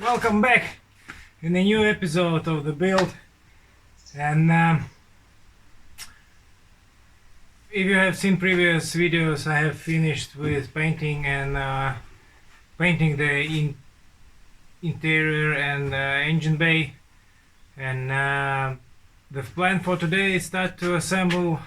Welcome back in a new episode of the build. And if you have seen previous videos, I have finished with painting and painting the interior and engine bay. And the plan for today is start to assemble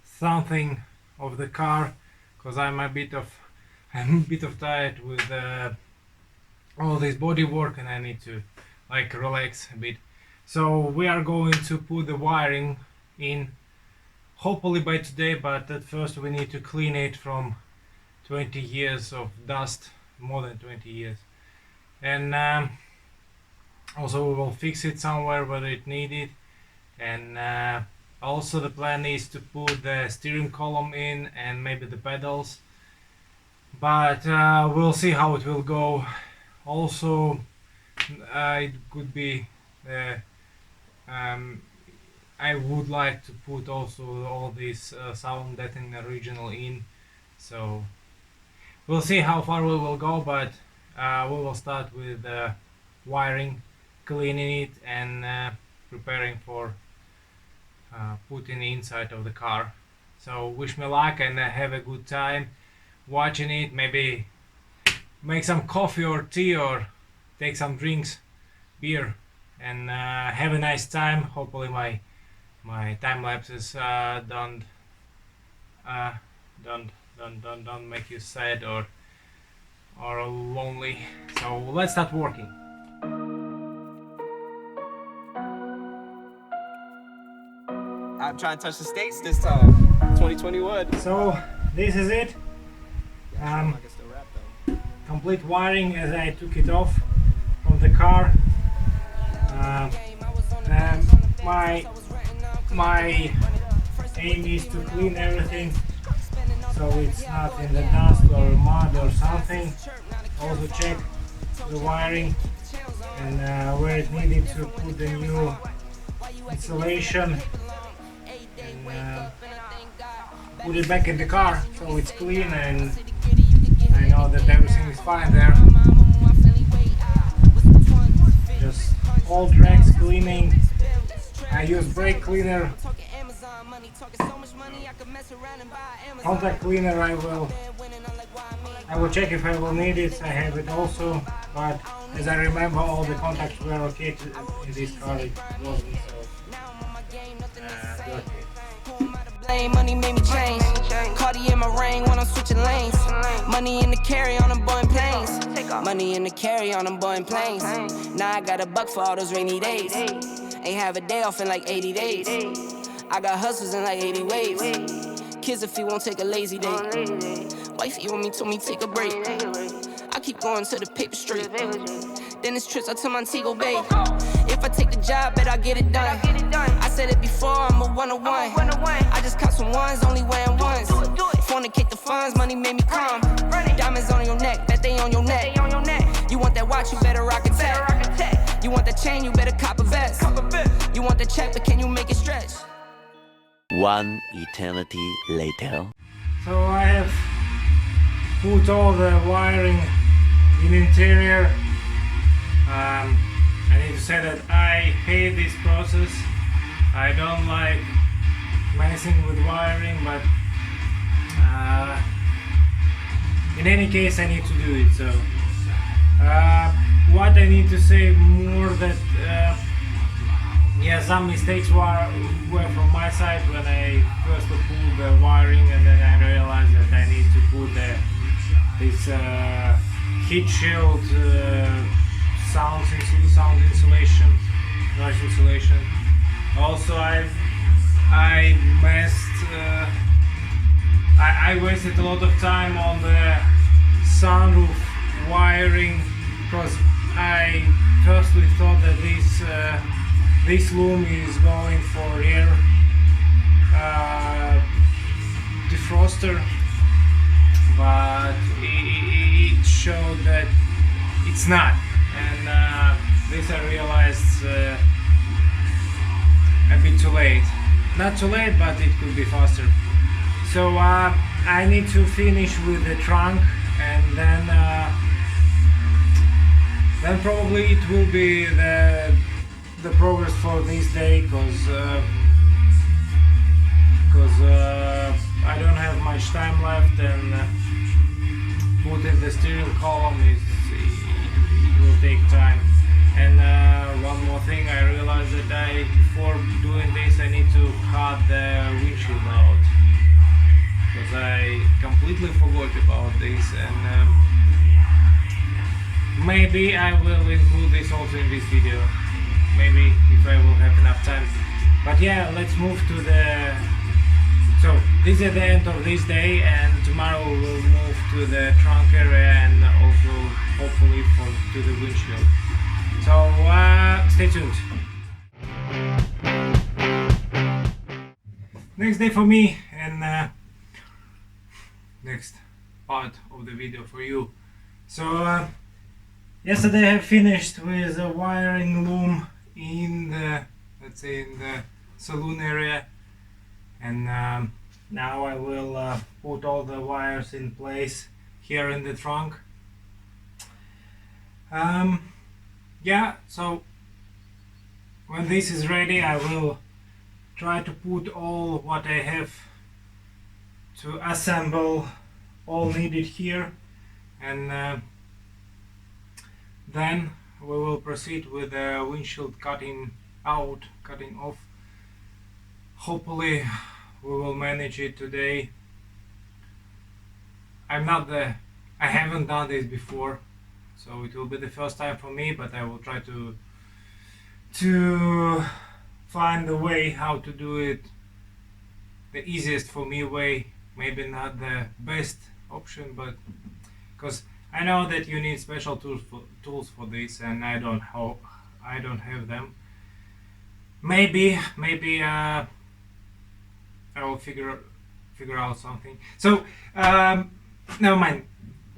something of the car, because I'm a bit of tired with all this body work, and I need to like relax a bit. So we are going to put the wiring in, hopefully by today, but at first we need to clean it from 20 years of dust, more than 20 years. And also we will fix it somewhere where it needed. And also the plan is to put the steering column in and maybe the pedals, but we'll see how it will go. Also it could be I would like to put also all this sound deadening original in, so we'll see how far we will go, but we will start with wiring, cleaning it, and preparing for putting the inside of the car. So wish me luck and have a good time watching it. Maybe make some coffee or tea or take some drinks, beer, and have a nice time. Hopefully my time lapses don't make you sad or lonely. So let's start working. I'm trying to touch the States this time. 2021. So this is it. Complete wiring as I took it off from the car. My aim is to clean everything so it's not in the dust or mud or something. Also check the wiring and where it needed to put the new insulation, and put it back in the car so it's clean, and I know that everything is fine there. Just all drags cleaning. I use brake cleaner, contact cleaner. I will check if I will need it. I have it also, but as I remember, all the contacts were okay in this car. It wasn't, so okay. Money made me change. Cardi in my ring when I'm switching lanes. Money in the carry on them Boeing planes. Money in the carry on them Boeing planes. Now I got a buck for all those rainy days. Ain't have a day off in like 80 days. I got hustles in like 80 ways. Kids if you won't take a lazy day. Wifey on me told me take a break. I keep going to the paper street. Then it's trips out to Montego Bay. If I take the job, bet I get it done. I said it before, I'm a 101. I just caught some ones, only wearing ones. Fornicate the funds, money made me calm. Diamonds on your neck, bet they on your neck. You want that watch, you better rock a tech. You want that chain, you better cop a vest. You want the check, but can you make it stretch? One eternity later. So I have put all the wiring in interior. I need to say that I hate this process. I don't like messing with wiring, but in any case I need to do it. So what I need to say more that yeah, some mistakes were from my side when I first pulled the wiring, and then I realized that I need to put this heat shield sound insulation, noise insulation. Also I wasted a lot of time on the sunroof wiring, because I firstly thought that this loom is going for air defroster, but it showed that it's not, and this I realized a bit too late. Not too late, but it could be faster. So I need to finish with the trunk, and then then probably it will be the progress for this day, because I don't have much time left, and putting the steering column it will take time. And one more thing, I realized that before doing this I need to cut the windshield out, because I completely forgot about this, and maybe I will include this also in this video, maybe if I will have enough time. But yeah, let's move to the... So this is the end of this day, and tomorrow we will move to the trunk area and also hopefully to the windshield. So stay tuned. Next day for me, and next part of the video for you. So yesterday I finished with a wiring loom in the, let's say, in the saloon area, and now I will put all the wires in place here in the trunk. Yeah, so when this is ready I will try to put all what I have to assemble all needed here, and then we will proceed with the windshield cutting off. Hopefully we will manage it today. I haven't done this before, so it will be the first time for me, but I will try to find a way how to do it the easiest for me way. Maybe not the best option, but because I know that you need special tools for this, and I don't have them. Maybe I will figure out something. So never mind,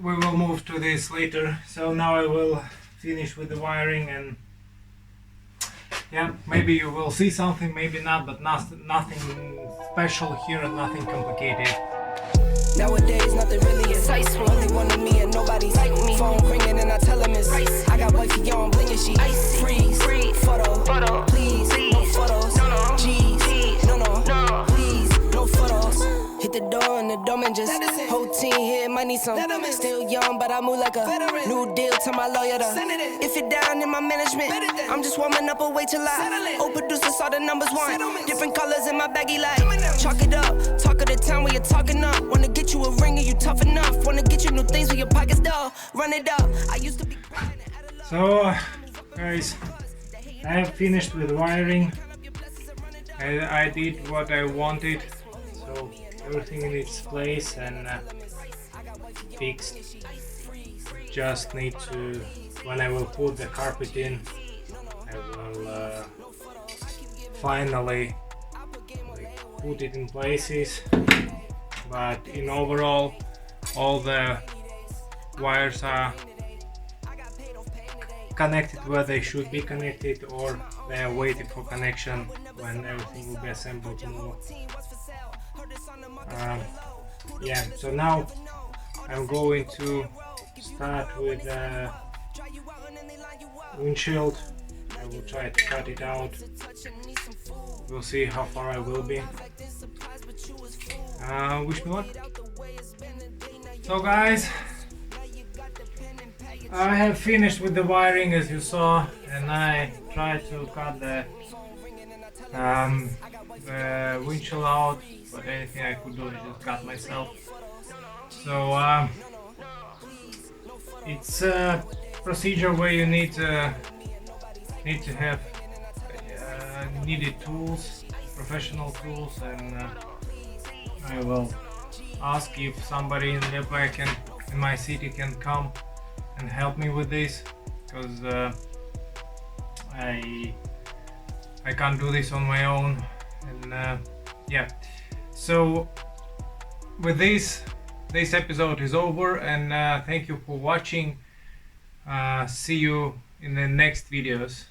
we will move to this later. So now I will finish with the wiring, and yeah, maybe you will see something, maybe not, but nothing special here, nothing complicated. Nowadays, nothing really excites me. Only one of me and nobody's like me. Phone ringing and I tell him it's ice. I got wifey on blingin', she freeze. Photo, please, no photos. G's, no, please, no photos. Hit the door and the doorman just whole team here might need some. Still young, but I move like a new deal to my lawyer. If it down in my management, I'm just warming up a way till I old producers saw the numbers one. Different colors in my baggy light. Chalk it up, talk of the town where you're talking up. Wanna get you a ring and you tough enough. Wanna get you new things with your pockets dull. Run it up. I used to be. So guys, I have finished with wiring. I did what I wanted, so everything in its place and fixed. Just need to, when I will put the carpet in, I will finally put it in places, but in overall all the wires are connected where they should be connected, or they are waiting for connection when everything will be assembled tomorrow. Yeah, so now I'm going to start with the windshield. I will try to cut it out. We'll see how far I will be. Wish me luck. So guys, I have finished with the wiring, as you saw, and I tried to cut the windshield out, but anything I could do is just cut myself. So it's a procedure where you need to have needed tools, professional tools, and I will ask if somebody in nearby in my city can come and help me with this, because I can't do this on my own. And yeah, so with this episode is over, and thank you for watching. See you in the next videos.